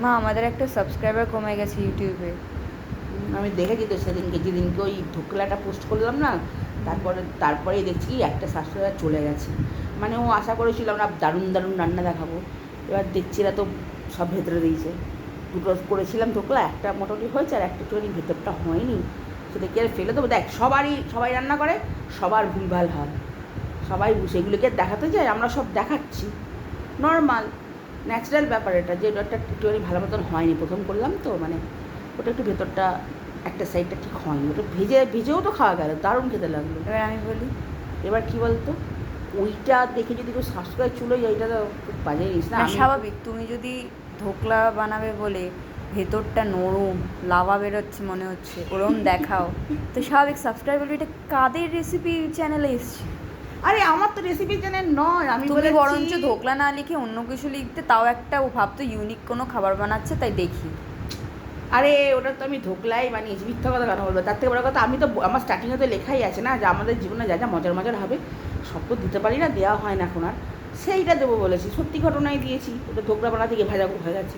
মা আমাদের একটা সাবস্ক্রাইবার কমে গেছে ইউটিউবে। আমি দেখেছি তো সেদিনকে, যেদিনকে ওই ধোকলাটা পোস্ট করলাম না, তারপরেই দেখছি কি একটা সাবস্ক্রাইবার চলে গেছে। মানে ও আশা করেছিল আমরা দারুণ দারুণ রান্না দেখাবো, এবার দেখছি এরা তো সব ভেতরে দিয়েছে। দুটো করেছিলাম ধোকলা, একটা মোটামুটি হয়েছে আর একটা একটুখানি ভেতরটা হয়নি, সেটা কি আর ফেলে দেবো? দেখ সবাই রান্না করে, সবার ভুলভাল হয়, সবাই সেগুলোকে দেখাতে যায়, আমরা সব দেখাচ্ছি, নর্মাল ন্যাচারাল ব্যাপার এটা, যে ওটা একটুখানি ভালো মতন হয়নি, প্রথম করলাম তো, মানে ওটা একটু ভেতরটা একটা সাইডটা ঠিক হয়নি, ওটা ভেজেও তো খাওয়া গেল, দারুণ খেতে লাগলো। এবার আমি বলি, এবার কী বলতো, ওইটা দেখে যদি কেউ সাবস্ক্রাইব চলে যায়, এটা তো খুব বাজে জিনিস না। না আমি স্বাভাবিক, তুমি যদি ধোকলা বানাবে বলে ভেতরটা নরম লাভা বেরোচ্ছে মনে হচ্ছে ওরম দেখাও, তো স্বাভাবিক সাবস্ক্রাইব বলবে এটা কাদের রেসিপি চ্যানেলে এসছে। আরে আমার তো রেসিপি চ্যানেল নয়, আমি তুমি বলেছি। বরঞ্চ ধোকলা না লিখে অন্য কিছু লিখতে, তাও একটা ও ভাবতো ইউনিক কোনো খাবার বানাচ্ছে তাই দেখি। আরে ওটা তো আমি ধোকলাই বানিয়েছি, মিথ্যা কথা কেন বলবো? তার থেকে বড় কথা, আমি তো আমার স্টার্টিংয়ে তো লেখাই আছে না, যে আমাদের জীবনে যা যা মজার মজার হবে সব তো দিতে পারি না, দেওয়া হয় না এখন আর, সেইটা দেবো বলেছি, সত্যি ঘটনাই দিয়েছি, ওটা ধোকলা বানাতে গিয়ে ভাজা হয়ে গেছে।